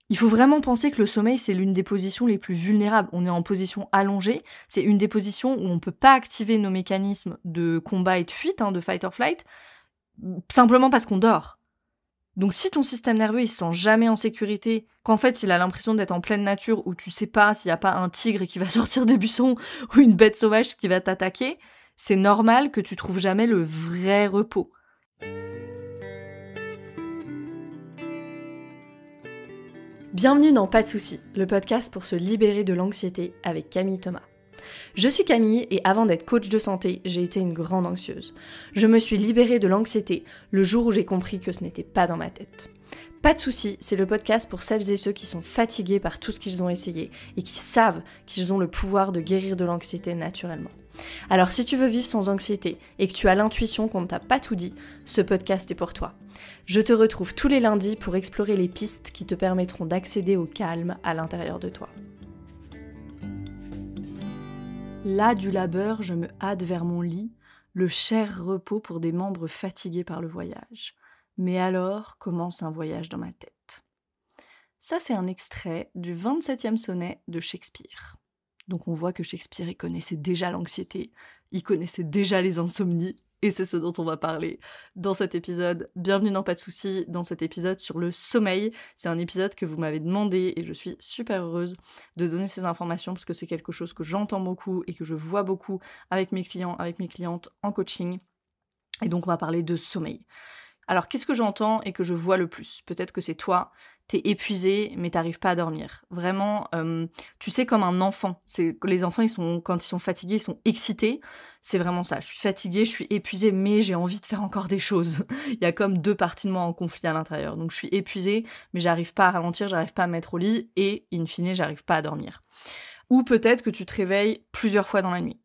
Il faut vraiment penser que le sommeil, c'est l'une des positions les plus vulnérables. On est en position allongée, c'est une des positions où on ne peut pas activer nos mécanismes de combat et de fuite, de fight or flight, simplement parce qu'on dort. Donc si ton système nerveux il se sent jamais en sécurité, qu'en fait il a l'impression d'être en pleine nature où tu sais pas s'il y a pas un tigre qui va sortir des buissons ou une bête sauvage qui va t'attaquer, c'est normal que tu trouves jamais le vrai repos. Bienvenue dans Pas de soucis, le podcast pour se libérer de l'anxiété avec Camille Thomas. Je suis Camille et avant d'être coach de santé, j'ai été une grande anxieuse. Je me suis libérée de l'anxiété le jour où j'ai compris que ce n'était pas dans ma tête. Pas de soucis, c'est le podcast pour celles et ceux qui sont fatigués par tout ce qu'ils ont essayé et qui savent qu'ils ont le pouvoir de guérir de l'anxiété naturellement. Alors si tu veux vivre sans anxiété et que tu as l'intuition qu'on ne t'a pas tout dit, ce podcast est pour toi. Je te retrouve tous les lundis pour explorer les pistes qui te permettront d'accéder au calme à l'intérieur de toi. Là du labeur, je me hâte vers mon lit, le cher repos pour des membres fatigués par le voyage. Mais alors commence un voyage dans ma tête. Ça, c'est un extrait du 27e sonnet de Shakespeare. Donc on voit que Shakespeare, il connaissait déjà l'anxiété, il connaissait déjà les insomnies, et c'est ce dont on va parler dans cet épisode. Bienvenue dans Pas de soucis, dans cet épisode sur le sommeil. C'est un épisode que vous m'avez demandé et je suis super heureuse de donner ces informations parce que c'est quelque chose que j'entends beaucoup et que je vois beaucoup avec mes clients, avec mes clientes en coaching. Et donc on va parler de sommeil. Alors qu'est-ce que j'entends et que je vois le plus ? Peut-être que c'est toi, t'es épuisé mais t'arrives pas à dormir. Vraiment, tu sais, comme un enfant. C'est les enfants, quand ils sont fatigués, ils sont excités. C'est vraiment ça. Je suis fatiguée, je suis épuisée, mais j'ai envie de faire encore des choses. Il y a comme deux parties de moi en conflit à l'intérieur. Donc je suis épuisée, mais j'arrive pas à ralentir, j'arrive pas à me mettre au lit et in fine, j'arrive pas à dormir. Ou peut-être que tu te réveilles plusieurs fois dans la nuit.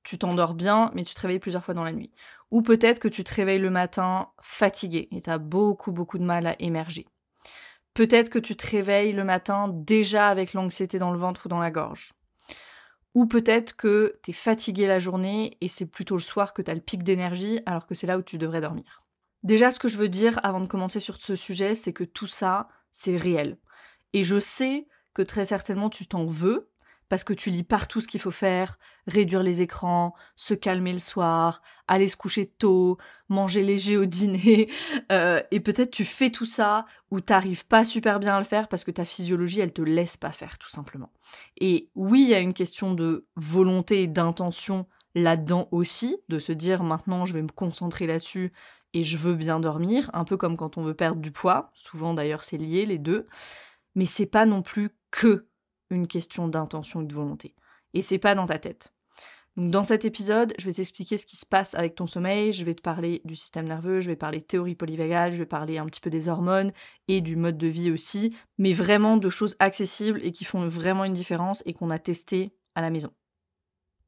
Tu t'endors bien, mais tu te réveilles plusieurs fois dans la nuit. Ou peut-être que tu te réveilles le matin fatigué et tu as beaucoup de mal à émerger. Peut-être que tu te réveilles le matin déjà avec l'anxiété dans le ventre ou dans la gorge. Ou peut-être que tu es fatigué la journée et c'est plutôt le soir que tu as le pic d'énergie alors que c'est là où tu devrais dormir. Déjà, ce que je veux dire avant de commencer sur ce sujet, c'est que tout ça, c'est réel. Et je sais que très certainement tu t'en veux, parce que tu lis partout ce qu'il faut faire, réduire les écrans, se calmer le soir, aller se coucher tôt, manger léger au dîner, et peut-être tu fais tout ça ou t'arrives pas super bien à le faire parce que ta physiologie, elle te laisse pas faire, tout simplement. Et oui, il y a une question de volonté et d'intention là-dedans aussi, de se dire maintenant je vais me concentrer là-dessus et je veux bien dormir, un peu comme quand on veut perdre du poids, souvent d'ailleurs c'est lié les deux, mais c'est pas non plus que une question d'intention et de volonté. Et c'est pas dans ta tête. Donc dans cet épisode, je vais t'expliquer ce qui se passe avec ton sommeil, je vais te parler du système nerveux, je vais parler théorie polyvagale, je vais parler un petit peu des hormones et du mode de vie aussi, mais vraiment de choses accessibles et qui font vraiment une différence et qu'on a testé à la maison.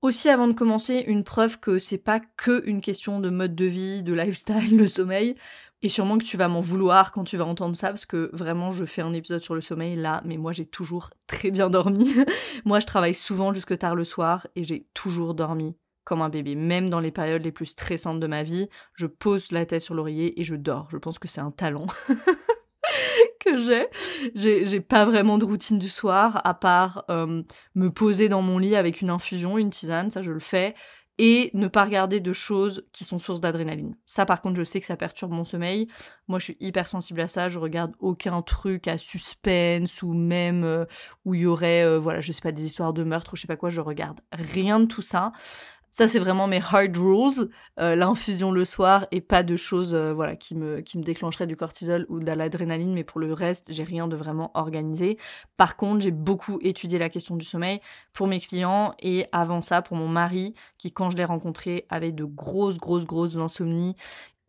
Aussi, avant de commencer, une preuve que c'est pas que une question de mode de vie, de lifestyle, le sommeil. Et sûrement que tu vas m'en vouloir quand tu vas entendre ça, parce que vraiment, je fais un épisode sur le sommeil là, mais moi j'ai toujours très bien dormi. Moi, je travaille souvent jusque tard le soir et j'ai toujours dormi comme un bébé. Même dans les périodes les plus stressantes de ma vie, je pose la tête sur l'oreiller et je dors. Je pense que c'est un talent que j'ai. J'ai pas vraiment de routine du soir, à part me poser dans mon lit avec une infusion, une tisane, ça je le fais, et ne pas regarder de choses qui sont source d'adrénaline. Ça par contre, je sais que ça perturbe mon sommeil. Moi je suis hyper sensible à ça, je regarde aucun truc à suspense ou même où il y aurait, voilà, je sais pas, des histoires de meurtre ou je sais pas quoi, je regarde rien de tout ça. Ça, c'est vraiment mes hard rules, l'infusion le soir et pas de choses voilà, qui me déclencheraient du cortisol ou de l'adrénaline, mais pour le reste, j'ai rien de vraiment organisé. Par contre, j'ai beaucoup étudié la question du sommeil pour mes clients et avant ça, pour mon mari, qui, quand je l'ai rencontré, avait de grosses insomnies.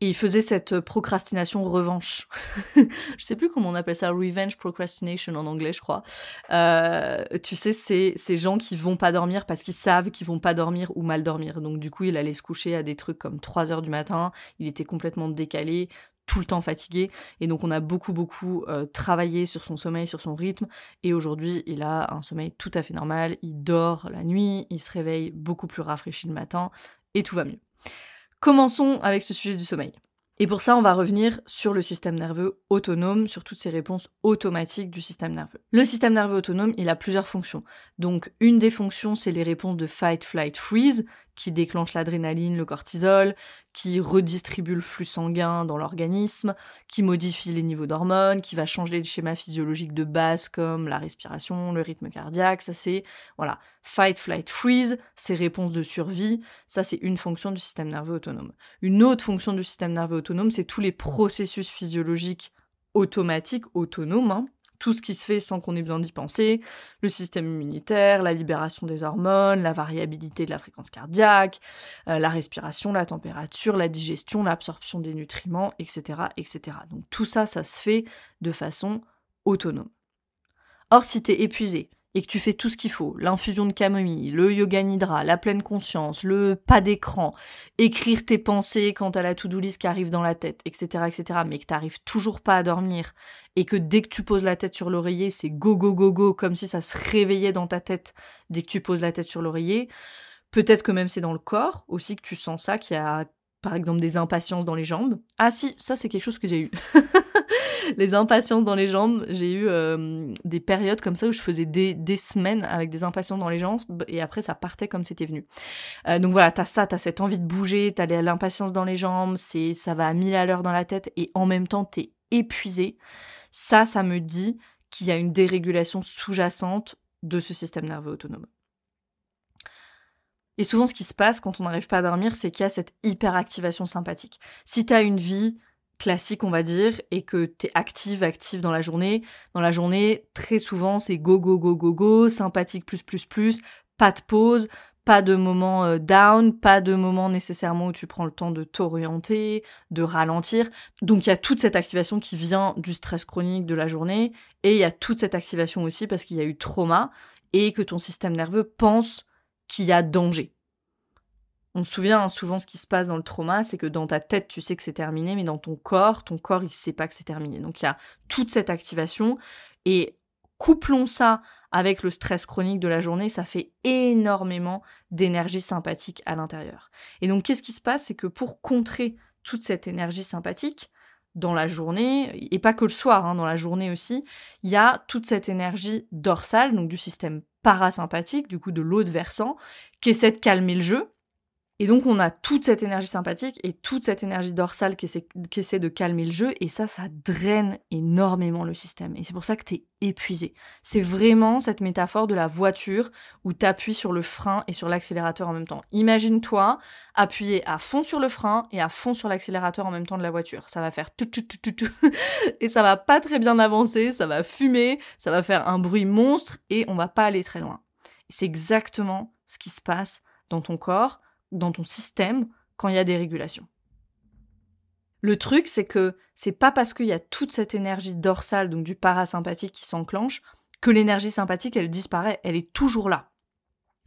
Et il faisait cette procrastination revanche. Je sais plus comment on appelle ça, revenge procrastination en anglais, je crois. Tu sais, c'est ces gens qui vont pas dormir parce qu'ils savent qu'ils vont pas dormir ou mal dormir. Donc du coup, il allait se coucher à des trucs comme 3h du matin. Il était complètement décalé, tout le temps fatigué. Et donc on a beaucoup travaillé sur son sommeil, sur son rythme. Et aujourd'hui, il a un sommeil tout à fait normal. Il dort la nuit, il se réveille beaucoup plus rafraîchi le matin et tout va mieux. Commençons avec ce sujet du sommeil. Et pour ça, on va revenir sur le système nerveux autonome, sur toutes ces réponses automatiques du système nerveux. Le système nerveux autonome, il a plusieurs fonctions. Donc, une des fonctions, c'est les réponses de fight, flight, freeze, qui déclenchent l'adrénaline, le cortisol, qui redistribue le flux sanguin dans l'organisme, qui modifie les niveaux d'hormones, qui va changer les schémas physiologiques de base comme la respiration, le rythme cardiaque. Ça, c'est, voilà, fight, flight, freeze, ces réponses de survie. Ça, c'est une fonction du système nerveux autonome. Une autre fonction du système nerveux autonome, c'est tous les processus physiologiques automatiques, autonomes, hein. Tout ce qui se fait sans qu'on ait besoin d'y penser, le système immunitaire, la libération des hormones, la variabilité de la fréquence cardiaque, la respiration, la température, la digestion, l'absorption des nutriments, etc., etc. Donc tout ça, ça se fait de façon autonome. Or, si t'es épuisé et que tu fais tout ce qu'il faut, l'infusion de camomille, le yoga nidra, la pleine conscience, le pas d'écran, écrire tes pensées quand t'as la to-do list qui arrive dans la tête, etc., etc., mais que t'arrives toujours pas à dormir, et que dès que tu poses la tête sur l'oreiller, c'est go, go, go, go, comme si ça se réveillait dans ta tête dès que tu poses la tête sur l'oreiller. Peut-être que même c'est dans le corps aussi que tu sens ça, qu'il y a par exemple des impatiences dans les jambes. Ah si, ça c'est quelque chose que j'ai eu. Les impatiences dans les jambes, j'ai eu des périodes comme ça où je faisais des semaines avec des impatiences dans les jambes et après ça partait comme c'était venu. Donc voilà, t'as cette envie de bouger, t'as l'impatience dans les jambes, ça va à 1000 à l'heure dans la tête et en même temps t'es épuisé. Ça me dit qu'il y a une dérégulation sous-jacente de ce système nerveux autonome. Et souvent, ce qui se passe quand on n'arrive pas à dormir, c'est qu'il y a cette hyperactivation sympathique. Si t'as une vie classique, on va dire, et que t'es active dans la journée, très souvent, c'est go, go, go, go, go, sympathique plus, pas de pause, pas de moment down, pas de moment nécessairement où tu prends le temps de t'orienter, de ralentir. Donc il y a toute cette activation qui vient du stress chronique de la journée, et il y a toute cette activation aussi parce qu'il y a eu trauma, et que ton système nerveux pense qu'il y a danger. On se souvient souvent ce qui se passe dans le trauma, c'est que dans ta tête, tu sais que c'est terminé, mais dans ton corps, il sait pas que c'est terminé. Donc il y a toute cette activation, et couplons ça avec le stress chronique de la journée, ça fait énormément d'énergie sympathique à l'intérieur. Et donc qu'est-ce qui se passe, c'est que pour contrer toute cette énergie sympathique, dans la journée, et pas que le soir, dans la journée aussi, il y a toute cette énergie dorsale, donc du système parasympathique, du coup de l'autre versant, qui essaie de calmer le jeu. Et donc on a toute cette énergie sympathique et toute cette énergie dorsale qui essaie de calmer le jeu, et ça draine énormément le système. Et c'est pour ça que t'es épuisé. C'est vraiment cette métaphore de la voiture où t'appuies sur le frein et sur l'accélérateur en même temps. Imagine-toi appuyer à fond sur le frein et à fond sur l'accélérateur en même temps de la voiture. Ça va faire tout et ça va pas très bien avancer, ça va fumer, ça va faire un bruit monstre et on va pas aller très loin. Et c'est exactement ce qui se passe dans ton corps, dans ton système, quand il y a des régulations. Le truc, c'est que c'est pas parce qu'il y a toute cette énergie dorsale, donc du parasympathique qui s'enclenche, que l'énergie sympathique, elle disparaît. Elle est toujours là.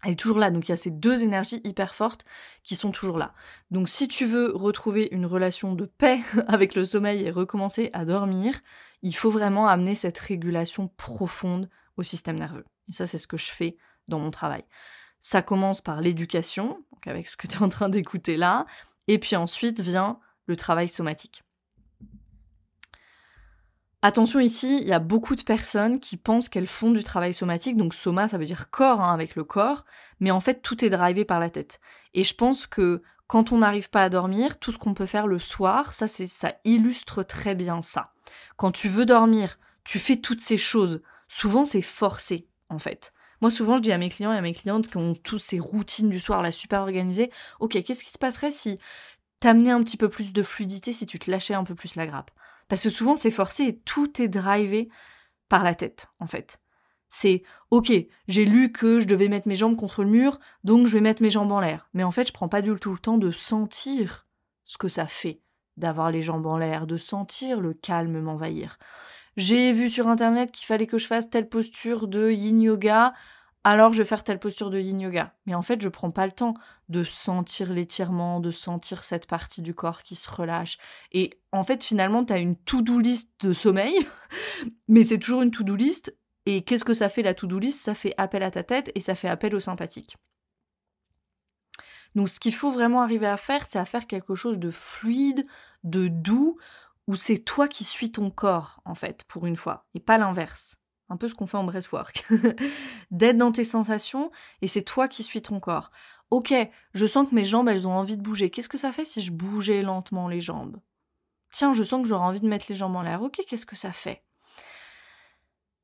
Donc il y a ces deux énergies hyper fortes qui sont toujours là. Donc si tu veux retrouver une relation de paix avec le sommeil et recommencer à dormir, il faut vraiment amener cette régulation profonde au système nerveux. Et ça, c'est ce que je fais dans mon travail. Ça commence par l'éducation, donc avec ce que tu es en train d'écouter là, et puis ensuite vient le travail somatique. Attention ici, il y a beaucoup de personnes qui pensent qu'elles font du travail somatique, donc soma ça veut dire corps, avec le corps, mais en fait tout est drivé par la tête. Et je pense que quand on n'arrive pas à dormir, tout ce qu'on peut faire le soir, ça illustre très bien ça. Quand tu veux dormir, tu fais toutes ces choses. Souvent c'est forcé, en fait. Moi, souvent, je dis à mes clients et à mes clientes qui ont tous ces routines du soir là super organisées, ok, qu'est-ce qui se passerait si t'amenais un petit peu plus de fluidité, si tu te lâchais un peu plus la grappe? Parce que souvent, c'est forcé et tout est drivé par la tête, en fait. C'est, ok, j'ai lu que je devais mettre mes jambes contre le mur, donc je vais mettre mes jambes en l'air. Mais en fait, je prends pas du tout le temps de sentir ce que ça fait d'avoir les jambes en l'air, de sentir le calme m'envahir. J'ai vu sur internet qu'il fallait que je fasse telle posture de yin yoga, alors je vais faire telle posture de yin yoga. Mais en fait, je prends pas le temps de sentir l'étirement, de sentir cette partie du corps qui se relâche. Et en fait, finalement, t'as une to-do list de sommeil, mais c'est toujours une to-do list. Et qu'est-ce que ça fait la to-do list? Ça fait appel à ta tête et ça fait appel au sympathique. Donc ce qu'il faut vraiment arriver à faire, c'est à faire quelque chose de fluide, de doux, où c'est toi qui suis ton corps, en fait, pour une fois, et pas l'inverse. Un peu ce qu'on fait en breathwork. D'être dans tes sensations, et c'est toi qui suis ton corps. Ok, je sens que mes jambes, elles ont envie de bouger. Qu'est-ce que ça fait si je bougeais lentement les jambes ? Tiens, je sens que j'aurais envie de mettre les jambes en l'air. Ok, qu'est-ce que ça fait ?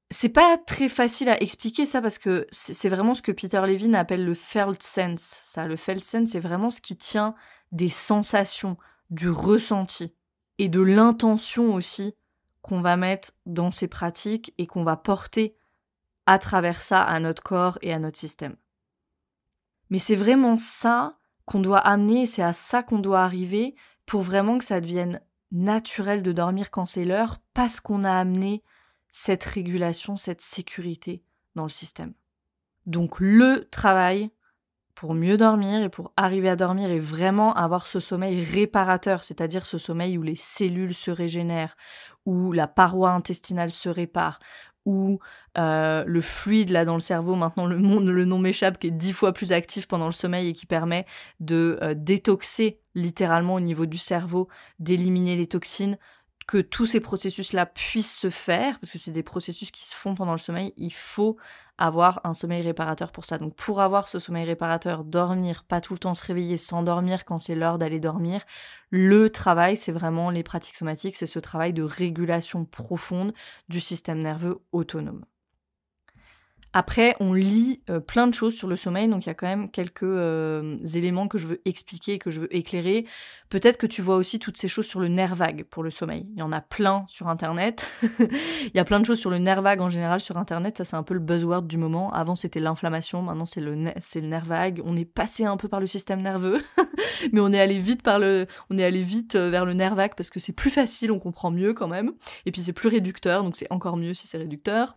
C'est pas très facile à expliquer ça parce que c'est vraiment ce que Peter Levine appelle le felt sense. Ça, le felt sense, c'est vraiment ce qui tient des sensations, du ressenti et de l'intention aussi qu'on va mettre dans ces pratiques et qu'on va porter à travers ça à notre corps et à notre système. Mais c'est vraiment ça qu'on doit amener et c'est à ça qu'on doit arriver pour vraiment que ça devienne naturel de dormir quand c'est l'heure parce qu'on a amené cette régulation, cette sécurité dans le système. Donc le travail pour mieux dormir et pour arriver à dormir et vraiment avoir ce sommeil réparateur, c'est-à-dire ce sommeil où les cellules se régénèrent, où la paroi intestinale se répare, où le fluide là dans le cerveau, maintenant le nom m'échappe, qui est 10 fois plus actif pendant le sommeil et qui permet de détoxer littéralement au niveau du cerveau, d'éliminer les toxines, que tous ces processus-là puissent se faire, parce que c'est des processus qui se font pendant le sommeil, il faut avoir un sommeil réparateur pour ça. Donc pour avoir ce sommeil réparateur, dormir, pas tout le temps se réveiller, s'endormir quand c'est l'heure d'aller dormir, le travail, c'est vraiment les pratiques somatiques, c'est ce travail de régulation profonde du système nerveux autonome. Après, on lit plein de choses sur le sommeil, donc il y a quand même quelques éléments que je veux expliquer et que je veux éclairer. Peut-être que tu vois aussi toutes ces choses sur le nerf vague pour le sommeil. Il y en a plein sur Internet. Il y a plein de choses sur le nerf vague en général sur Internet. Ça, c'est un peu le buzzword du moment. Avant, c'était l'inflammation. Maintenant, c'est le nerf vague. On est passé un peu par le système nerveux, mais on est allé vite vers le nerf vague parce que c'est plus facile, on comprend mieux quand même. Et puis, c'est plus réducteur, donc c'est encore mieux si c'est réducteur.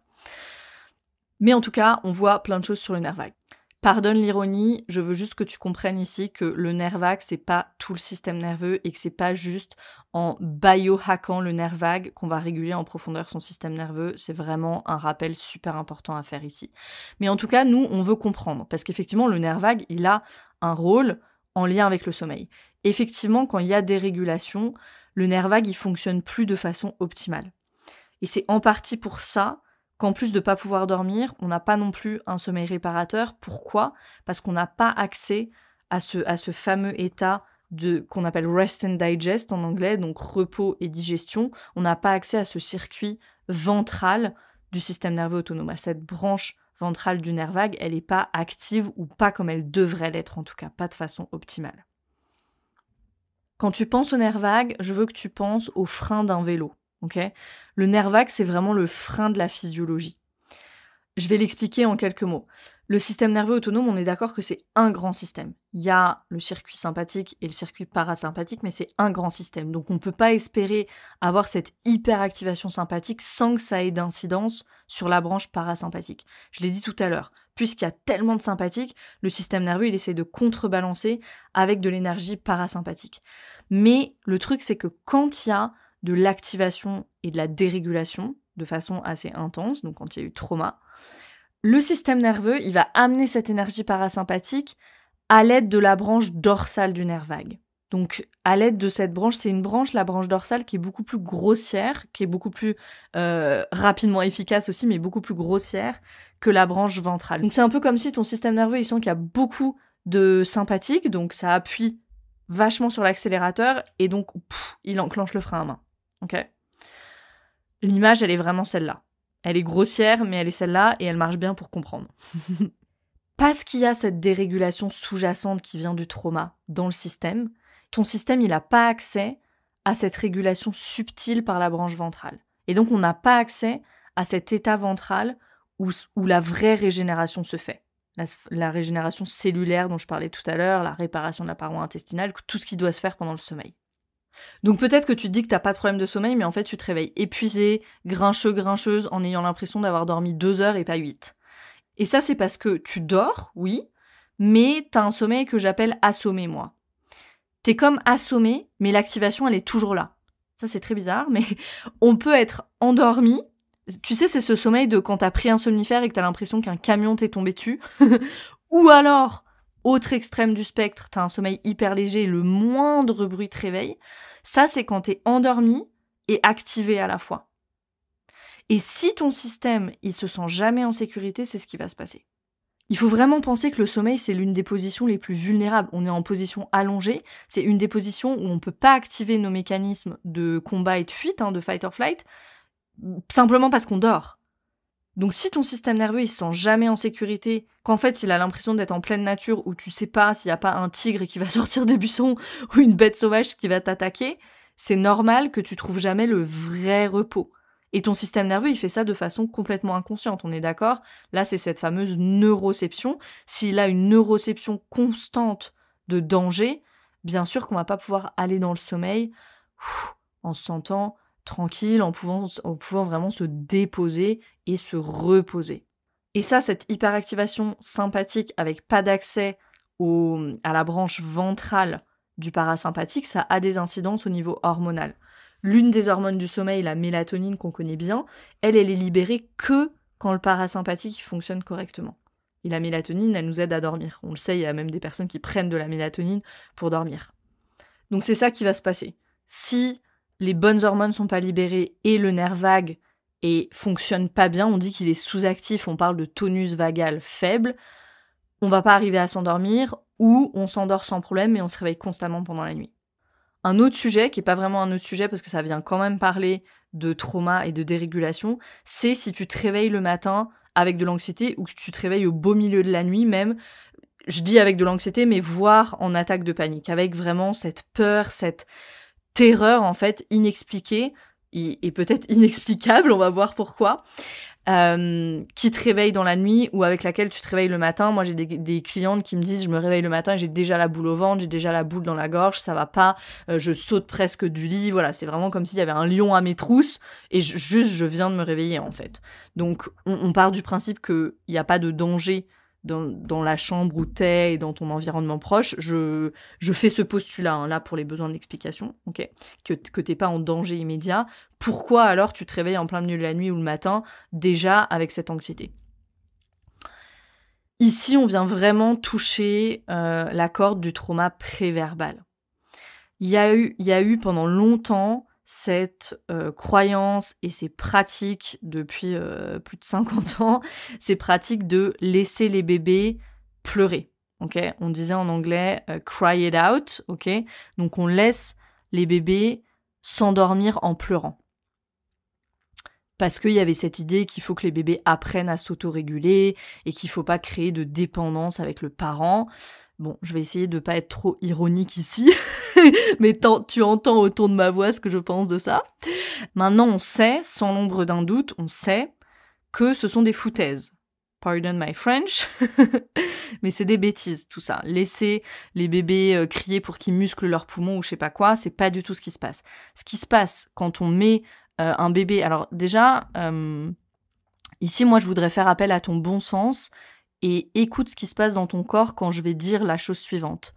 Mais en tout cas, on voit plein de choses sur le nerf vague. Pardonne l'ironie, je veux juste que tu comprennes ici que le nerf vague, c'est pas tout le système nerveux et que c'est pas juste en biohackant le nerf vague qu'on va réguler en profondeur son système nerveux. C'est vraiment un rappel super important à faire ici. Mais en tout cas, nous, on veut comprendre parce qu'effectivement, le nerf vague, il a un rôle en lien avec le sommeil. Effectivement, quand il y a des régulations, le nerf vague, il fonctionne plus de façon optimale. Et c'est en partie pour ça qu'en plus de ne pas pouvoir dormir, on n'a pas non plus un sommeil réparateur. Pourquoi ? Parce qu'on n'a pas accès à ce fameux état qu'on appelle rest and digest en anglais, donc repos et digestion. On n'a pas accès à ce circuit ventral du système nerveux autonome, à cette branche ventrale du nerf vague. Elle n'est pas active ou pas comme elle devrait l'être, en tout cas pas de façon optimale. Quand tu penses au nerf vague, je veux que tu penses au frein d'un vélo. Okay ? Le nerf vague, c'est vraiment le frein de la physiologie. Je vais l'expliquer en quelques mots. Le système nerveux autonome, on est d'accord que c'est un grand système. Il y a le circuit sympathique et le circuit parasympathique, mais c'est un grand système. Donc on ne peut pas espérer avoir cette hyperactivation sympathique sans que ça ait d'incidence sur la branche parasympathique. Je l'ai dit tout à l'heure, puisqu'il y a tellement de sympathique, le système nerveux, il essaie de contrebalancer avec de l'énergie parasympathique. Mais le truc, c'est que quand il y a de l'activation et de la dérégulation de façon assez intense, donc quand il y a eu trauma, le système nerveux, il va amener cette énergie parasympathique à l'aide de la branche dorsale du nerf vague. Donc, à l'aide de cette branche, c'est une branche, la branche dorsale, qui est beaucoup plus grossière, qui est beaucoup plus rapidement efficace aussi, mais beaucoup plus grossière que la branche ventrale. Donc, c'est un peu comme si ton système nerveux, il sent qu'il y a beaucoup de sympathique, donc ça appuie vachement sur l'accélérateur, et donc, il enclenche le frein à main. Ok ? L'image, elle est vraiment celle-là. Elle est grossière, mais elle est celle-là, et elle marche bien pour comprendre. Parce qu'il y a cette dérégulation sous-jacente qui vient du trauma dans le système, ton système, il n'a pas accès à cette régulation subtile par la branche ventrale. Et donc, on n'a pas accès à cet état ventral où la vraie régénération se fait. La régénération cellulaire dont je parlais tout à l'heure, la réparation de la paroi intestinale, tout ce qui doit se faire pendant le sommeil. Donc peut-être que tu te dis que t'as pas de problème de sommeil, mais en fait tu te réveilles épuisé, grincheux, grincheuse, en ayant l'impression d'avoir dormi 2 heures et pas 8. Et ça c'est parce que tu dors, oui, mais t'as un sommeil que j'appelle assommé, moi. T'es comme assommé, mais l'activation elle est toujours là. Ça c'est très bizarre, mais on peut être endormi. Tu sais, c'est ce sommeil de quand t'as pris un somnifère et que t'as l'impression qu'un camion t'est tombé dessus. Ou alors, autre extrême du spectre, t'as un sommeil hyper léger, le moindre bruit te réveille. Ça, c'est quand t'es endormi et activé à la fois. Et si ton système, il se sent jamais en sécurité, c'est ce qui va se passer. Il faut vraiment penser que le sommeil, c'est l'une des positions les plus vulnérables. On est en position allongée, c'est une des positions où on ne peut pas activer nos mécanismes de combat et de fuite, de fight or flight, simplement parce qu'on dort. Donc si ton système nerveux, il se sent jamais en sécurité, qu'en fait, il a l'impression d'être en pleine nature, où tu sais pas s'il y a pas un tigre qui va sortir des buissons, ou une bête sauvage qui va t'attaquer, c'est normal que tu trouves jamais le vrai repos. Et ton système nerveux, il fait ça de façon complètement inconsciente, on est d'accord? Là, c'est cette fameuse neuroception. S'il a une neuroception constante de danger, bien sûr qu'on va pas pouvoir aller dans le sommeil en se sentant tranquille, en pouvant vraiment se déposer et se reposer. Et ça, cette hyperactivation sympathique avec pas d'accès à la branche ventrale du parasympathique, ça a des incidences au niveau hormonal. L'une des hormones du sommeil, la mélatonine qu'on connaît bien, elle est libérée que quand le parasympathique fonctionne correctement. Et la mélatonine, elle nous aide à dormir. On le sait, il y a même des personnes qui prennent de la mélatonine pour dormir. Donc c'est ça qui va se passer. Si les bonnes hormones sont pas libérées et le nerf vague et fonctionne pas bien, on dit qu'il est sous-actif, on parle de tonus vagal faible, on va pas arriver à s'endormir ou on s'endort sans problème mais on se réveille constamment pendant la nuit. Un autre sujet, qui est pas vraiment un autre sujet parce que ça vient quand même parler de trauma et de dérégulation, c'est si tu te réveilles le matin avec de l'anxiété ou que tu te réveilles au beau milieu de la nuit même, je dis avec de l'anxiété, mais voire en attaque de panique, avec vraiment cette peur, cette terreur en fait inexpliquée et peut-être inexplicable, on va voir pourquoi, qui te réveille dans la nuit ou avec laquelle tu te réveilles le matin. Moi j'ai des clientes qui me disent je me réveille le matin, j'ai déjà la boule au ventre, j'ai déjà la boule dans la gorge, ça va pas, je saute presque du lit, voilà, c'est vraiment comme s'il y avait un lion à mes trousses et je viens de me réveiller en fait. Donc on part du principe qu'il n'y a pas de danger dans la chambre où t'es et dans ton environnement proche. Je fais ce postulat là pour les besoins de l'explication, ok, que t'es pas en danger immédiat. Pourquoi alors tu te réveilles en plein milieu de la nuit ou le matin déjà avec cette anxiété? Ici, on vient vraiment toucher la corde du trauma préverbal. Il y a eu pendant longtemps cette croyance et ces pratiques depuis plus de 50 ans, ces pratiques de laisser les bébés pleurer. Okay, on disait en anglais cry it out, ok. Donc on laisse les bébés s'endormir en pleurant. Parce qu'il y avait cette idée qu'il faut que les bébés apprennent à s'autoréguler et qu'il faut pas créer de dépendance avec le parent. Bon, je vais essayer de pas être trop ironique ici, mais tu entends autour de ma voix ce que je pense de ça. Maintenant, on sait, sans l'ombre d'un doute, on sait que ce sont des foutaises. Pardon my French, mais c'est des bêtises tout ça. Laisser les bébés crier pour qu'ils musclent leurs poumons ou je sais pas quoi, c'est pas du tout ce qui se passe. Ce qui se passe quand on met un bébé... Alors déjà, ici moi je voudrais faire appel à ton bon sens et écoute ce qui se passe dans ton corps quand je vais dire la chose suivante.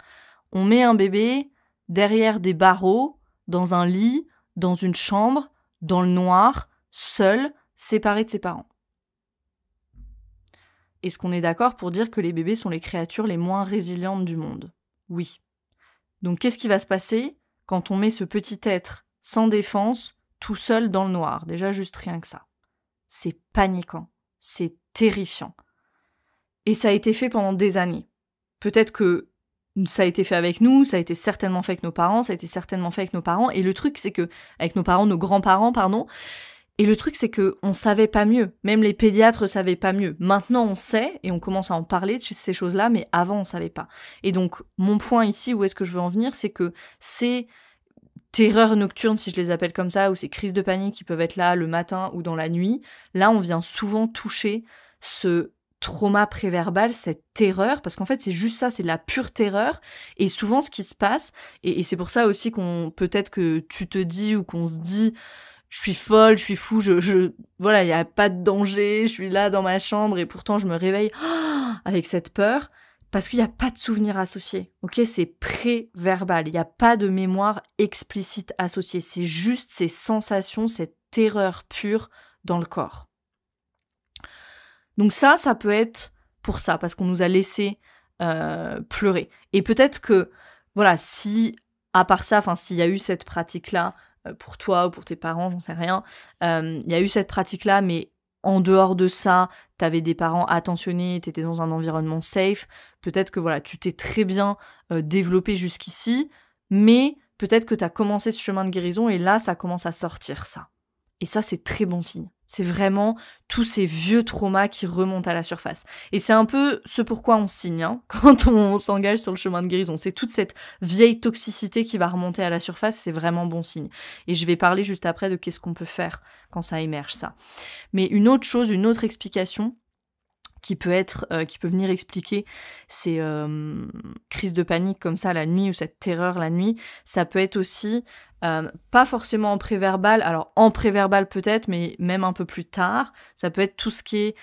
On met un bébé derrière des barreaux, dans un lit, dans une chambre, dans le noir, seul, séparé de ses parents. Est-ce qu'on est d'accord pour dire que les bébés sont les créatures les moins résilientes du monde? Oui. Donc qu'est-ce qui va se passer quand on met ce petit être sans défense, tout seul dans le noir? Déjà juste rien que ça. C'est paniquant, c'est terrifiant. Et ça a été fait pendant des années. Peut-être que ça a été fait avec nous, ça a été certainement fait avec nos parents, ça a été certainement fait avec nos parents. Et le truc, c'est que, avec nos parents, nos grands-parents, pardon. Et le truc, c'est que on savait pas mieux. Même les pédiatres savaient pas mieux. Maintenant, on sait et on commence à en parler de ces choses-là, mais avant, on savait pas. Et donc, mon point ici, où est-ce que je veux en venir, c'est que ces terreurs nocturnes, si je les appelle comme ça, ou ces crises de panique qui peuvent être là le matin ou dans la nuit, là, on vient souvent toucher ce trauma préverbal, cette terreur, parce qu'en fait c'est juste ça, c'est de la pure terreur, et souvent ce qui se passe, et c'est pour ça aussi qu'on peut-être que tu te dis ou qu'on se dit je suis folle, je suis fou, voilà, il y a pas de danger, je suis là dans ma chambre et pourtant je me réveille avec cette peur, parce qu'il y a pas de souvenir associé, ok, c'est préverbal, il y a pas de mémoire explicite associée, c'est juste ces sensations, cette terreur pure dans le corps. Donc ça peut être pour ça, parce qu'on nous a laissé pleurer. Et peut-être que, voilà, si, à part ça, enfin, s'il y a eu cette pratique-là, pour toi ou pour tes parents, j'en sais rien, il y a eu cette pratique-là, mais en dehors de ça, t'avais des parents attentionnés, t'étais dans un environnement safe, peut-être que, voilà, tu t'es très bien développé jusqu'ici, mais peut-être que t'as commencé ce chemin de guérison et là, ça commence à sortir, ça. Et ça, c'est très bon signe. C'est vraiment tous ces vieux traumas qui remontent à la surface. Et c'est un peu ce pourquoi on signe, hein, quand on s'engage sur le chemin de guérison. C'est toute cette vieille toxicité qui va remonter à la surface, c'est vraiment bon signe. Et je vais parler juste après de qu'est-ce qu'on peut faire quand ça émerge, ça. Mais une autre chose, une autre explication qui peut venir expliquer ces crises de panique comme ça la nuit ou cette terreur la nuit, ça peut être aussi pas forcément en préverbal, alors en préverbal peut-être, mais même un peu plus tard, ça peut être tout ce qui est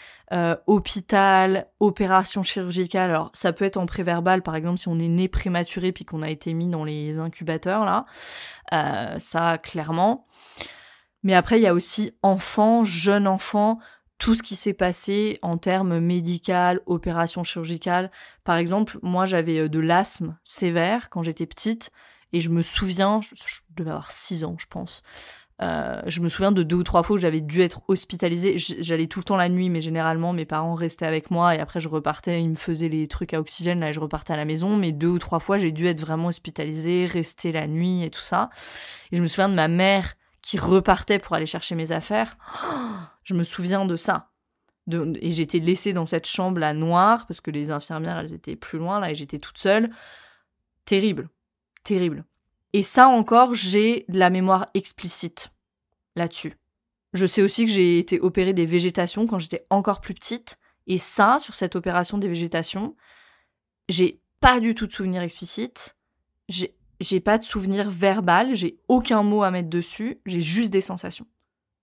hôpital, opération chirurgicale, alors ça peut être en préverbal, par exemple si on est né prématuré puis qu'on a été mis dans les incubateurs là, ça clairement. Mais après il y a aussi enfant, jeune enfant, tout ce qui s'est passé en termes médical, opération chirurgicale. Par exemple, moi j'avais de l'asthme sévère quand j'étais petite, et je me souviens, je devais avoir 6 ans je pense, je me souviens de 2 ou 3 fois où j'avais dû être hospitalisée. J'allais tout le temps la nuit, mais généralement mes parents restaient avec moi, et après je repartais, ils me faisaient les trucs à oxygène, là, et je repartais à la maison, mais 2 ou 3 fois j'ai dû être vraiment hospitalisée, rester la nuit et tout ça. Et je me souviens de ma mère qui repartait pour aller chercher mes affaires. Je me souviens de ça. Et j'étais laissée dans cette chambre là noire, parce que les infirmières, elles étaient plus loin, là, et j'étais toute seule. Terrible. Terrible. Et ça encore, j'ai de la mémoire explicite là-dessus. Je sais aussi que j'ai été opérée des végétations quand j'étais encore plus petite, et ça, sur cette opération des végétations, j'ai pas du tout de souvenir explicite. J'ai pas de souvenir verbal, j'ai aucun mot à mettre dessus, j'ai juste des sensations.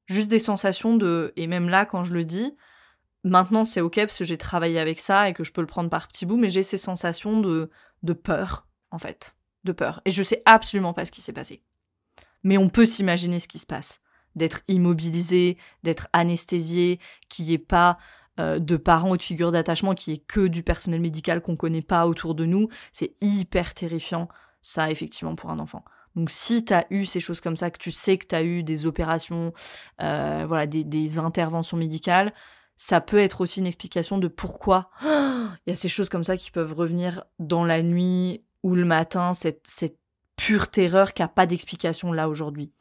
Juste des sensations de... Et même là, quand je le dis, maintenant c'est ok parce que j'ai travaillé avec ça et que je peux le prendre par petits bouts, mais j'ai ces sensations de peur, en fait. De peur. Et je sais absolument pas ce qui s'est passé. Mais on peut s'imaginer ce qui se passe. D'être immobilisé, d'être anesthésié, qu'il n'y ait pas de parents ou de figures d'attachement, qu'il n'y ait que du personnel médical qu'on connaît pas autour de nous. C'est hyper terrifiant, ça, effectivement, pour un enfant. Donc si t'as eu ces choses comme ça, que tu sais que t'as eu des opérations, voilà, des interventions médicales, ça peut être aussi une explication de pourquoi il y a ces choses comme ça qui peuvent revenir dans la nuit ou le matin, cette pure terreur qui n'a pas d'explication là aujourd'hui.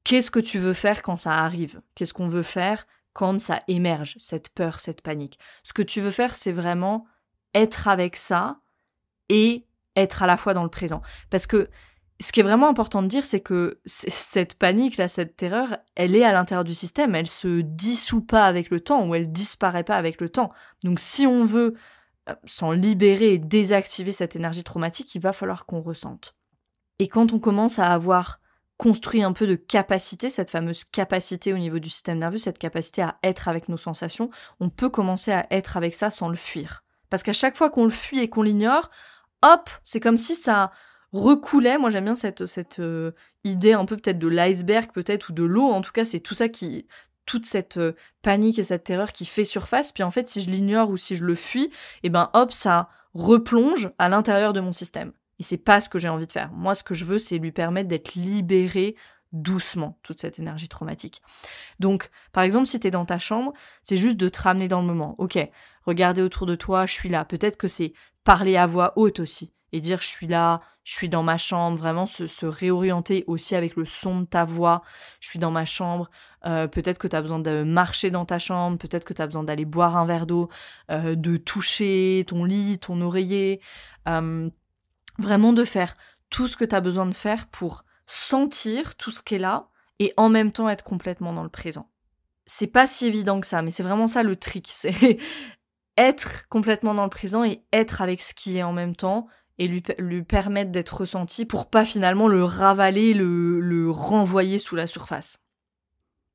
Qu'est-ce que tu veux faire quand ça arrive ? Qu'est-ce qu'on veut faire quand ça émerge, cette peur, cette panique ? Ce que tu veux faire, c'est vraiment être avec ça et être à la fois dans le présent. Parce que ce qui est vraiment important de dire, c'est que cette panique, là, cette terreur, elle est à l'intérieur du système, elle se dissout pas avec le temps, ou elle disparaît pas avec le temps. Donc si on veut s'en libérer et désactiver cette énergie traumatique, il va falloir qu'on ressente. Et quand on commence à avoir construit un peu de capacité, cette fameuse capacité au niveau du système nerveux, cette capacité à être avec nos sensations, on peut commencer à être avec ça sans le fuir. Parce qu'à chaque fois qu'on le fuit et qu'on l'ignore, hop, c'est comme si ça recoulait. Moi j'aime bien cette idée un peu peut-être de l'iceberg, peut-être, ou de l'eau, en tout cas c'est tout ça qui... toute cette panique et cette terreur qui fait surface, puis en fait si je l'ignore ou si je le fuis, et ben hop, ça replonge à l'intérieur de mon système. Et c'est pas ce que j'ai envie de faire. Moi, ce que je veux, c'est lui permettre d'être libéré doucement, toute cette énergie traumatique. Donc, par exemple, si t'es dans ta chambre, c'est juste de te ramener dans le moment. Ok, regardez autour de toi, je suis là. Peut-être que c'est parler à voix haute aussi, et dire je suis là, je suis dans ma chambre, vraiment se réorienter aussi avec le son de ta voix, je suis dans ma chambre, peut-être que tu as besoin de marcher dans ta chambre, peut-être que tu as besoin d'aller boire un verre d'eau, de toucher ton lit, ton oreiller, vraiment de faire tout ce que tu as besoin de faire pour sentir tout ce qui est là et en même temps être complètement dans le présent. C'est pas si évident que ça, mais c'est vraiment ça le trick, c'est être complètement dans le présent et être avec ce qui est en même temps et lui permettre d'être ressenti pour pas finalement le ravaler, le renvoyer sous la surface.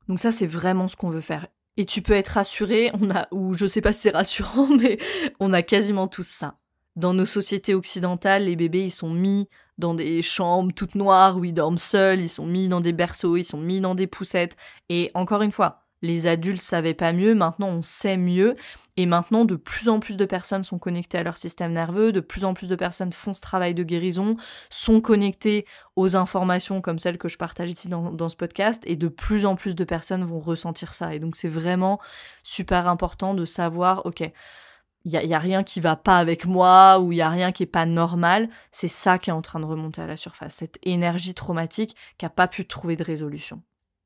Donc ça, c'est vraiment ce qu'on veut faire. Et tu peux être rassuré, ou je sais pas si c'est rassurant, mais on a quasiment tous ça. Dans nos sociétés occidentales, les bébés, ils sont mis dans des chambres toutes noires où ils dorment seuls, ils sont mis dans des berceaux, ils sont mis dans des poussettes. Et encore une fois, Les adultes savaient pas mieux, maintenant on sait mieux, et maintenant de plus en plus de personnes sont connectées à leur système nerveux, de plus en plus de personnes font ce travail de guérison, sont connectées aux informations comme celles que je partage ici dans ce podcast, et de plus en plus de personnes vont ressentir ça. Et donc c'est vraiment super important de savoir, ok, il y a rien qui va pas avec moi, ou il y a rien qui est pas normal, c'est ça qui est en train de remonter à la surface, cette énergie traumatique qui a pas pu trouver de résolution.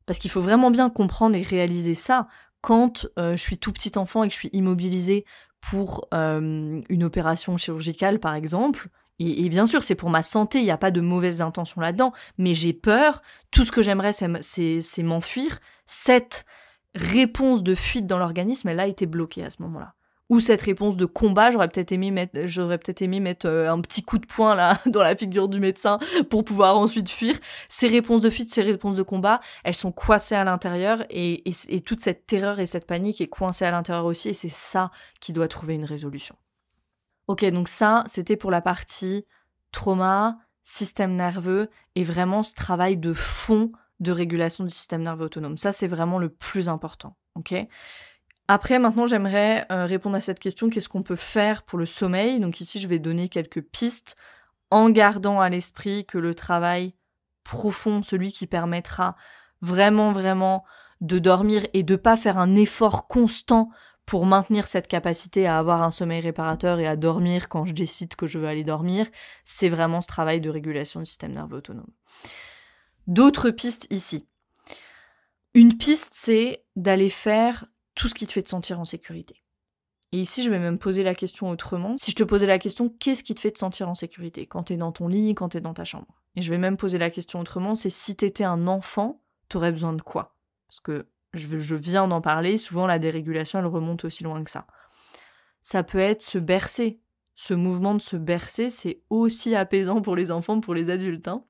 Parce qu'il faut vraiment bien comprendre et réaliser ça. Quand je suis tout petit enfant et que je suis immobilisée pour une opération chirurgicale, par exemple, et bien sûr, c'est pour ma santé, il n'y a pas de mauvaises intentions là-dedans, mais j'ai peur, tout ce que j'aimerais, c'est m'enfuir. Cette réponse de fuite dans l'organisme, elle a été bloquée à ce moment-là. Ou cette réponse de combat, j'aurais peut-être aimé mettre un petit coup de poing là dans la figure du médecin pour pouvoir ensuite fuir. Ces réponses de fuite, ces réponses de combat, elles sont coincées à l'intérieur et toute cette terreur et cette panique est coincée à l'intérieur aussi, et c'est ça qui doit trouver une résolution. Ok, donc ça, c'était pour la partie trauma, système nerveux et vraiment ce travail de fond de régulation du système nerveux autonome. Ça, c'est vraiment le plus important, ok ? Après, maintenant, j'aimerais répondre à cette question, qu'est-ce qu'on peut faire pour le sommeil ? Donc ici, je vais donner quelques pistes en gardant à l'esprit que le travail profond, celui qui permettra vraiment, vraiment de dormir et de pas faire un effort constant pour maintenir cette capacité à avoir un sommeil réparateur et à dormir quand je décide que je veux aller dormir, c'est vraiment ce travail de régulation du système nerveux autonome. D'autres pistes ici. Une piste, c'est d'aller faire tout ce qui te fait te sentir en sécurité. Et ici, je vais même poser la question autrement. Si je te posais la question, qu'est-ce qui te fait te sentir en sécurité quand t'es dans ton lit, quand t'es dans ta chambre ? Et je vais même poser la question autrement, c'est si t'étais un enfant, t'aurais besoin de quoi ? Parce que je viens d'en parler, souvent la dérégulation, elle remonte aussi loin que ça. Ça peut être se bercer. Ce mouvement de se bercer, c'est aussi apaisant pour les enfants, pour les adultes. Hein.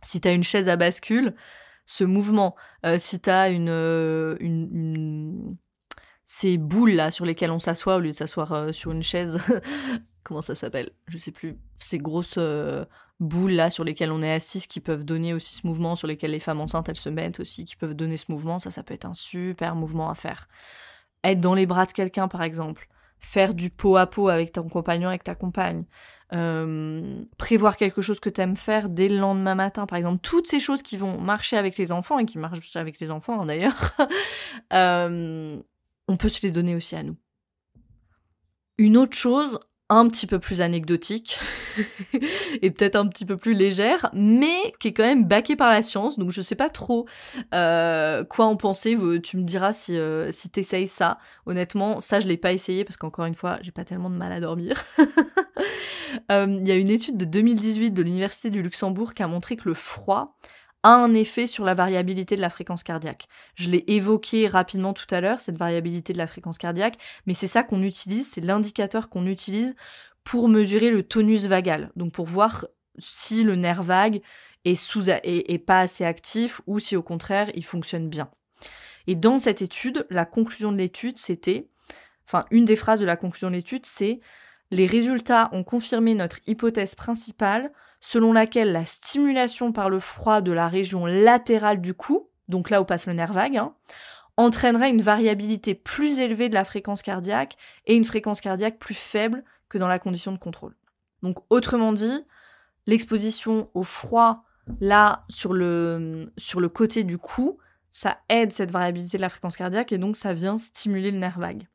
Si t'as une chaise à bascule, ce mouvement, si t'as ces boules là sur lesquelles on s'assoit au lieu de s'asseoir sur une chaise, comment ça s'appelle ? Je sais plus. Ces grosses boules là sur lesquelles on est assis qui peuvent donner aussi ce mouvement, sur lesquelles les femmes enceintes elles se mettent aussi, qui peuvent donner ce mouvement, ça peut être un super mouvement à faire. Être dans les bras de quelqu'un par exemple, faire du pot à pot avec ton compagnon, avec ta compagne, prévoir quelque chose que t'aimes faire dès le lendemain matin par exemple, toutes ces choses qui vont marcher avec les enfants et qui marchent avec les enfants hein, d'ailleurs, on peut se les donner aussi à nous. Une autre chose, un petit peu plus anecdotique, et peut-être un petit peu plus légère, mais qui est quand même backée par la science, donc je sais pas trop quoi en penser, tu me diras si t'essayes ça. Honnêtement, ça je l'ai pas essayé, parce qu'encore une fois, j'ai pas tellement de mal à dormir. Il y a une étude de 2018 de l'Université du Luxembourg qui a montré que le froid a un effet sur la variabilité de la fréquence cardiaque. Je l'ai évoqué rapidement tout à l'heure, cette variabilité de la fréquence cardiaque, mais c'est ça qu'on utilise, c'est l'indicateur qu'on utilise pour mesurer le tonus vagal, donc pour voir si le nerf vague est pas assez actif ou si au contraire il fonctionne bien. Et dans cette étude, la conclusion de l'étude une des phrases de la conclusion de l'étude, c'est « Les résultats ont confirmé notre hypothèse principale selon laquelle la stimulation par le froid de la région latérale du cou, donc là où passe le nerf vague, entraînerait une variabilité plus élevée de la fréquence cardiaque et une fréquence cardiaque plus faible que dans la condition de contrôle. » Donc autrement dit, l'exposition au froid, là, sur le côté du cou, ça aide cette variabilité de la fréquence cardiaque et donc ça vient stimuler le nerf vague.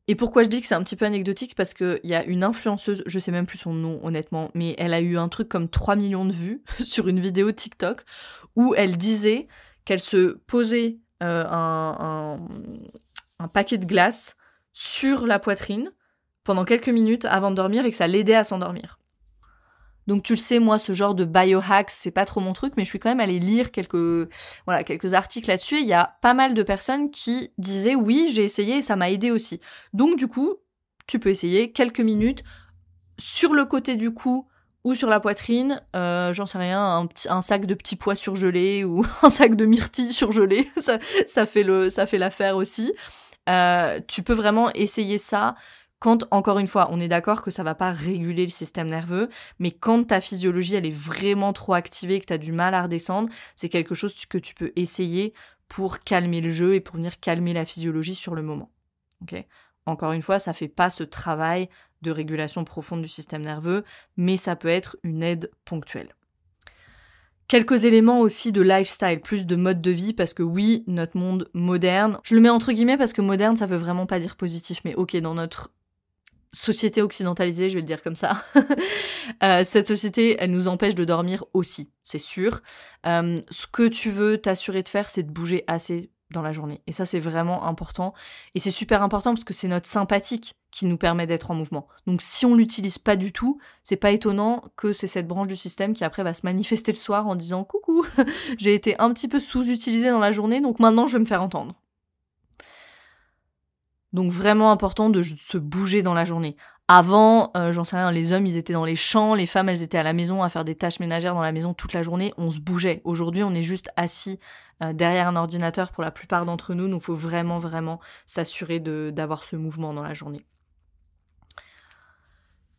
Et pourquoi je dis que c'est un petit peu anecdotique ? Parce qu'il y a une influenceuse, je sais même plus son nom honnêtement, mais elle a eu un truc comme 3 millions de vues sur une vidéo TikTok où elle disait qu'elle se posait un paquet de glace sur la poitrine pendant quelques minutes avant de dormir et que ça l'aidait à s'endormir. Donc tu le sais, moi, ce genre de biohacks, c'est pas trop mon truc, mais je suis quand même allée lire quelques articles là-dessus. Il y a pas mal de personnes qui disaient « Oui, j'ai essayé et ça m'a aidé aussi ». Donc du coup, tu peux essayer quelques minutes sur le côté du cou ou sur la poitrine, j'en sais rien, un sac de petits pois surgelés ou un sac de myrtilles surgelés, ça fait l'affaire aussi. Tu peux vraiment essayer ça. Quand, encore une fois, on est d'accord que ça va pas réguler le système nerveux, mais quand ta physiologie, elle est vraiment trop activée, que tu as du mal à redescendre, c'est quelque chose que tu peux essayer pour calmer le jeu et pour venir calmer la physiologie sur le moment. Okay ? Encore une fois, ça fait pas ce travail de régulation profonde du système nerveux, mais ça peut être une aide ponctuelle. Quelques éléments aussi de lifestyle, plus de mode de vie, parce que oui, notre monde moderne, je le mets entre guillemets parce que moderne, ça veut vraiment pas dire positif, mais ok, dans notre société occidentalisée, je vais le dire comme ça, cette société, elle nous empêche de dormir aussi, c'est sûr. Ce que tu veux t'assurer de faire, c'est de bouger assez dans la journée. Et ça, c'est vraiment important. Et c'est super important parce que c'est notre sympathique qui nous permet d'être en mouvement. Donc si on l'utilise pas du tout, c'est pas étonnant que c'est cette branche du système qui après va se manifester le soir en disant « Coucou, j'ai été un petit peu sous-utilisée dans la journée, donc maintenant je vais me faire entendre ». Donc vraiment important de se bouger dans la journée. Avant, j'en sais rien, les hommes ils étaient dans les champs, les femmes elles étaient à la maison à faire des tâches ménagères dans la maison toute la journée, on se bougeait. Aujourd'hui on est juste assis derrière un ordinateur pour la plupart d'entre nous, donc il faut vraiment s'assurer d'avoir ce mouvement dans la journée.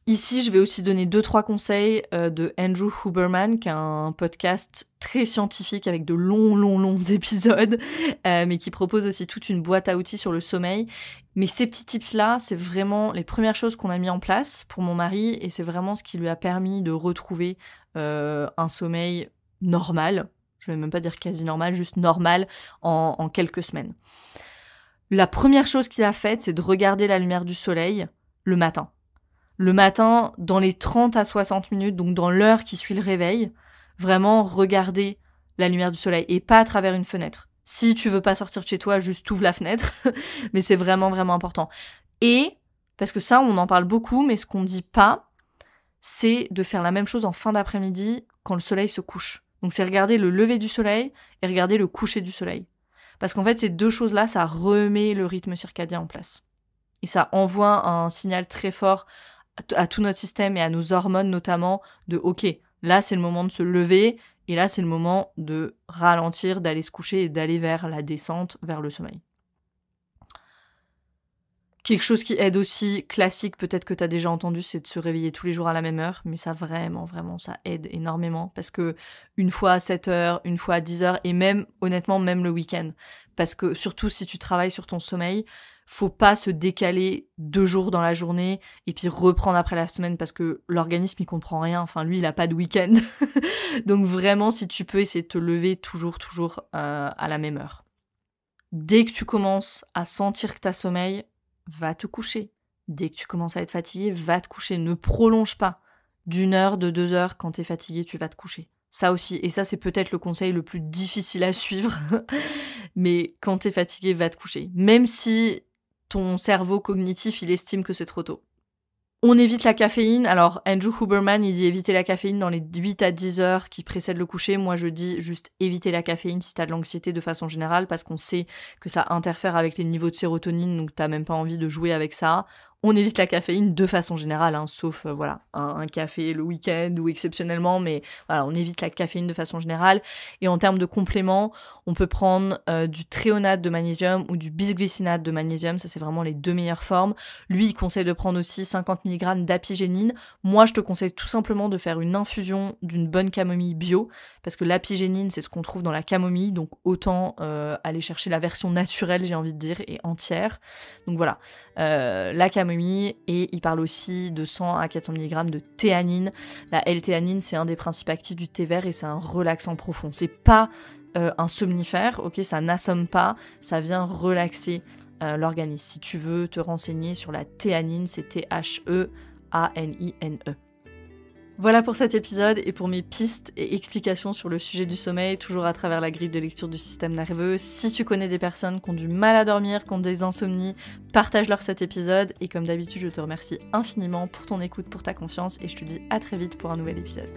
Ici, je vais aussi donner 2-3 conseils de Andrew Huberman, qui a un podcast très scientifique avec de longs épisodes, mais qui propose aussi toute une boîte à outils sur le sommeil. Mais ces petits tips-là, c'est vraiment les premières choses qu'on a mis en place pour mon mari, et c'est vraiment ce qui lui a permis de retrouver un sommeil normal, je vais même pas dire quasi normal, juste normal, en quelques semaines. La première chose qu'il a faite, c'est de regarder la lumière du soleil le matin. Le matin, dans les 30 à 60 minutes, donc dans l'heure qui suit le réveil, vraiment regarder la lumière du soleil et pas à travers une fenêtre. Si tu veux pas sortir de chez toi, juste ouvre la fenêtre, mais c'est vraiment important. Et, parce que ça, on en parle beaucoup, mais ce qu'on dit pas, c'est de faire la même chose en fin d'après-midi quand le soleil se couche. Donc c'est regarder le lever du soleil et regarder le coucher du soleil. Parce qu'en fait, ces deux choses-là, ça remet le rythme circadien en place. Et ça envoie un signal très fort à tout notre système et à nos hormones notamment de ok, là c'est le moment de se lever et là c'est le moment de ralentir, d'aller se coucher et d'aller vers la descente, vers le sommeil. Quelque chose qui aide aussi, classique, peut-être que tu as déjà entendu, c'est de se réveiller tous les jours à la même heure, mais ça vraiment, ça aide énormément parce que une fois à 7h, une fois à 10h et même, honnêtement, même le week-end. Parce que surtout si tu travailles sur ton sommeil, faut pas se décaler 2 jours dans la journée et puis reprendre après la semaine parce que l'organisme il comprend rien, enfin lui il a pas de week-end. Donc vraiment si tu peux essayer de te lever toujours à la même heure. Dès que tu commences à sentir que t'as sommeil, va te coucher. Dès que tu commences à être fatigué, va te coucher. Ne prolonge pas d'1 heure, de 2 heures, quand t'es fatigué, tu vas te coucher. Ça aussi, et ça c'est peut-être le conseil le plus difficile à suivre, mais quand t'es fatigué, va te coucher. Même si ton cerveau cognitif, il estime que c'est trop tôt. On évite la caféine. Alors, Andrew Huberman, il dit éviter la caféine dans les 8 à 10 heures qui précèdent le coucher. Moi, je dis juste éviter la caféine si t'as de l'anxiété de façon générale, parce qu'on sait que ça interfère avec les niveaux de sérotonine, donc t'as même pas envie de jouer avec ça. On évite la caféine de façon générale, hein, sauf un café le week-end ou exceptionnellement, mais voilà, on évite la caféine de façon générale. Et en termes de compléments, on peut prendre du thréonate de magnésium ou du bisglycinate de magnésium, ça c'est vraiment les 2 meilleures formes. Lui, il conseille de prendre aussi 50 mg d'apigénine. Moi, je te conseille tout simplement de faire une infusion d'une bonne camomille bio, parce que l'apigénine, c'est ce qu'on trouve dans la camomille, donc autant aller chercher la version naturelle, j'ai envie de dire, et entière. Donc voilà, la camomille, et il parle aussi de 100 à 400 mg de théanine. La L-théanine, c'est un des principes actifs du thé vert et c'est un relaxant profond. C'est pas un somnifère, ok, ça n'assomme pas, ça vient relaxer l'organisme. Si tu veux te renseigner sur la théanine, c'est T-H-E-A-N-I-N-E. Voilà pour cet épisode et pour mes pistes et explications sur le sujet du sommeil, toujours à travers la grille de lecture du système nerveux. Si tu connais des personnes qui ont du mal à dormir, qui ont des insomnies, partage-leur cet épisode. Et comme d'habitude, je te remercie infiniment pour ton écoute, pour ta confiance et je te dis à très vite pour un nouvel épisode.